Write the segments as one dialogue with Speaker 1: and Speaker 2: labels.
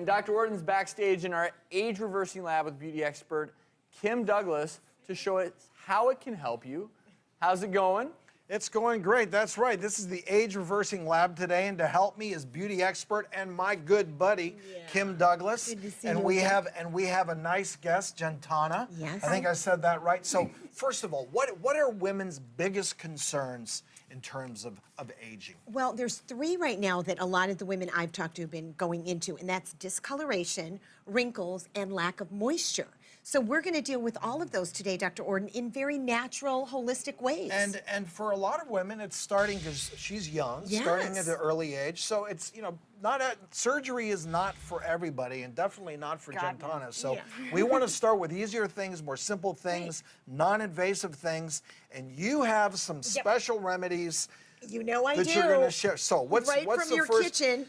Speaker 1: Dr. Orton's backstage in our age-reversing lab with beauty expert Kim Douglas to show us how it can help you. How's it going?
Speaker 2: It's going great. That's right. This is the age-reversing lab today, and to help me is beauty expert and my good buddy, Kim Douglas.
Speaker 3: Good to see
Speaker 2: and
Speaker 3: you
Speaker 2: we
Speaker 3: again.
Speaker 2: have a nice guest, Gentana.
Speaker 3: Yes.
Speaker 2: I think I said that right. So first of all, what are women's biggest concerns in terms of aging?
Speaker 3: Well, there's three right now that a lot of the women I've talked to have been going into, and that's discoloration, wrinkles, and lack of moisture. So we're going to deal with all of those today, Dr. Orton, in very natural, holistic ways.
Speaker 2: And for a lot of women, it's starting because she's young,
Speaker 3: Yes.
Speaker 2: starting at an early age. So it's, surgery is not for everybody, and definitely not for Gentana. So we want to start with easier things, more simple things, non-invasive things, and you have some special remedies.
Speaker 3: You know I do.
Speaker 2: That you're going to share. So what's
Speaker 3: right
Speaker 2: what's
Speaker 3: from
Speaker 2: the
Speaker 3: your
Speaker 2: first?
Speaker 3: kitchen.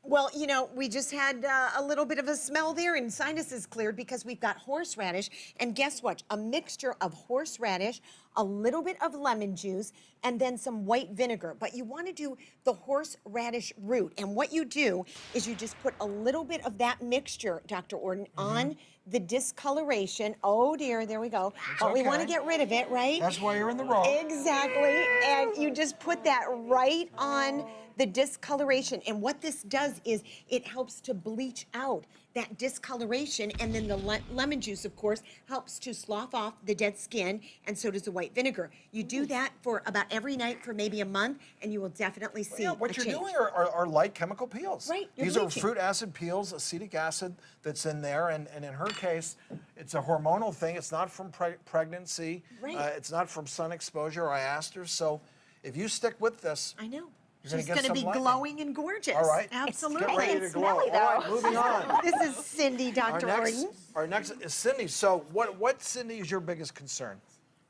Speaker 3: Well, we just had a little bit of a smell there, and sinuses cleared because we've got horseradish. And guess what? A mixture of horseradish, a little bit of lemon juice, and then some white vinegar. But you want to do the horseradish root. And what you do is you just put a little bit of that mixture, Dr. Orton, on the discoloration. Oh dear, there we go. But we want to get rid of it, right?
Speaker 2: That's why you're in the wrong.
Speaker 3: Exactly. And you just put that right on the discoloration. And what this does is it helps to bleach out that discoloration, and then the lemon juice, of course, helps to slough off the dead skin, and so does the white vinegar. You do that for about every night for maybe a month, and you will definitely see
Speaker 2: What
Speaker 3: a
Speaker 2: you're
Speaker 3: change.
Speaker 2: doing are light chemical peels.
Speaker 3: Right, you're
Speaker 2: These
Speaker 3: bleaching.
Speaker 2: are fruit acid peels, acetic acid that's in there, and in her case, it's a hormonal thing. It's not from pregnancy.
Speaker 3: Right.
Speaker 2: It's not from sun exposure. I asked her, so if you stick with this,
Speaker 3: I know.
Speaker 2: You're gonna
Speaker 3: She's
Speaker 2: get
Speaker 3: going to
Speaker 2: some
Speaker 3: be
Speaker 2: lightning.
Speaker 3: glowing and gorgeous.
Speaker 2: all right,
Speaker 3: Absolutely.
Speaker 2: get ready to
Speaker 3: It's
Speaker 2: glow.
Speaker 3: smelly,
Speaker 2: All right, moving on.
Speaker 3: This is Cindy, Dr. Orton.
Speaker 2: Our next is Cindy. So what, Cindy, is your biggest concern?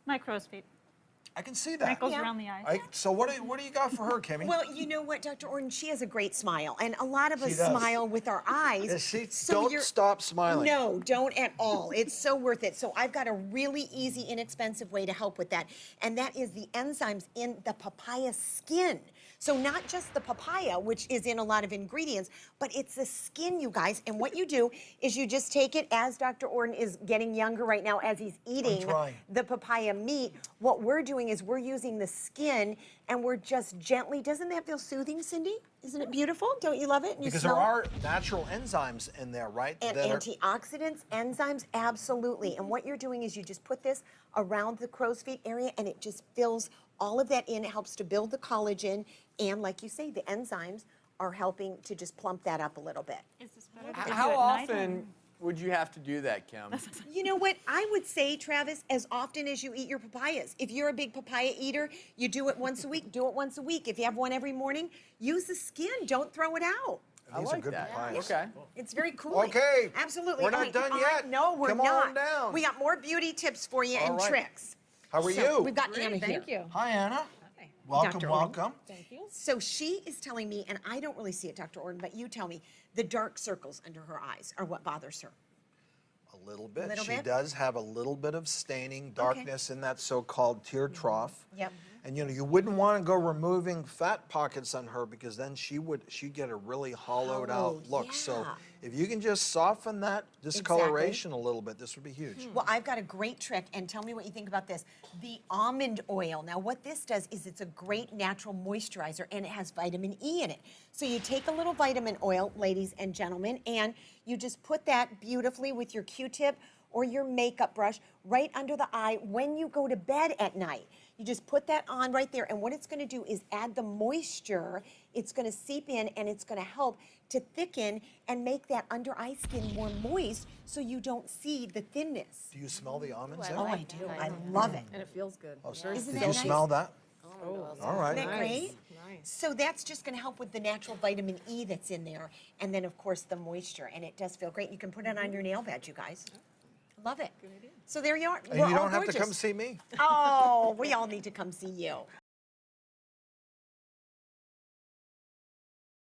Speaker 4: My crow's feet.
Speaker 2: I can see that.
Speaker 4: Wrinkles around the eyes.
Speaker 2: So what do you got for her, Kimmy?
Speaker 3: Well, you know what, Dr. Orton? She has a great smile, and a lot of us
Speaker 2: She does.
Speaker 3: smile with our eyes.
Speaker 2: Is she?
Speaker 3: so
Speaker 2: Don't
Speaker 3: you're-
Speaker 2: stop smiling.
Speaker 3: No, don't at all. It's so worth it. So I've got a really easy, inexpensive way to help with that, and that is the enzymes in the papaya skin. So not just the papaya, which is in a lot of ingredients, but it's the skin, you guys. And what you do is you just take it, as Dr. Orton is getting younger right now, as he's eating
Speaker 2: trying.
Speaker 3: the papaya meat. What we're doing is we're using the skin, and we're just gently, doesn't that feel soothing, Cindy? Isn't it beautiful? Don't you love it? And you
Speaker 2: Because
Speaker 3: smell
Speaker 2: there
Speaker 3: it?
Speaker 2: are natural enzymes in there, right?
Speaker 3: And
Speaker 2: that are-
Speaker 3: antioxidants, enzymes, absolutely. And what you're doing is you just put this around the crow's feet area, and it just fills all of that in. It helps to build the collagen, and like you say, the enzymes are helping to just plump that up a little bit.
Speaker 4: Is this better to do
Speaker 1: How
Speaker 4: at night or-
Speaker 1: often would you have to do that, Kim?
Speaker 3: You know what? I would say, Travis, as often as you eat your papayas. If you're a big papaya eater, you do it once a week. Do it once a week. If you have one every morning, use the skin. Don't throw it out.
Speaker 1: I
Speaker 2: These are
Speaker 1: like
Speaker 2: good
Speaker 1: that.
Speaker 2: papayas.
Speaker 1: Okay.
Speaker 3: It's very cool.
Speaker 2: Okay.
Speaker 3: Absolutely.
Speaker 2: We're not
Speaker 3: Okay,
Speaker 2: done
Speaker 3: all right.
Speaker 2: yet.
Speaker 3: No, we're
Speaker 2: Come
Speaker 3: not.
Speaker 2: on down.
Speaker 3: We got more beauty tips for you
Speaker 2: All
Speaker 3: and
Speaker 2: right.
Speaker 3: tricks.
Speaker 2: How are
Speaker 3: So
Speaker 2: you?
Speaker 3: we've got Anna here.
Speaker 5: Thank you.
Speaker 2: Hi, Anna. Welcome,
Speaker 3: Dr. Orton.
Speaker 2: welcome.
Speaker 5: Thank you.
Speaker 3: So she is telling me, and I don't really see it, Dr. Orton, but you tell me, the dark circles under her eyes are what bothers her.
Speaker 2: A little bit.
Speaker 3: Little
Speaker 2: She
Speaker 3: bit?
Speaker 2: does have a little bit of staining, darkness in that so-called tear trough.
Speaker 3: Yep.
Speaker 2: And you wouldn't want to go removing fat pockets on her, because then she'd get a really hollowed
Speaker 3: Hollow,
Speaker 2: out look. So
Speaker 3: yeah.
Speaker 2: if you can just soften that discoloration a little bit, this would be huge.
Speaker 3: Well, I've got a great trick, and tell me what you think about this. The almond oil. Now, what this does is it's a great natural moisturizer, and it has vitamin E in it. So you take a little vitamin oil, ladies and gentlemen, and you just put that beautifully with your Q-tip or your makeup brush right under the eye when you go to bed at night. You just put that on right there, and what it's going to do is add the moisture. It's going to seep in, and it's going to help to thicken and make that under eye skin more moist, so you don't see the thinness.
Speaker 2: Do you smell the almonds
Speaker 5: I
Speaker 2: there?
Speaker 3: Oh, I
Speaker 5: like
Speaker 3: do.
Speaker 5: that.
Speaker 3: I love it.
Speaker 5: And it feels good.
Speaker 2: Oh, seriously?
Speaker 3: Isn't
Speaker 2: Did
Speaker 3: that
Speaker 2: you
Speaker 3: nice?
Speaker 2: smell that?
Speaker 5: Oh,
Speaker 2: All right.
Speaker 3: Isn't that great?
Speaker 5: Nice.
Speaker 3: So that's just going to help with the natural vitamin E that's in there, and then of course the moisture, and it does feel great. You can put it on your nail bed, you guys. Love it. So there you are.
Speaker 2: And
Speaker 3: We're
Speaker 2: you
Speaker 3: all
Speaker 2: don't have to
Speaker 3: gorgeous.
Speaker 2: come see me.
Speaker 3: Oh, we all need to come see you.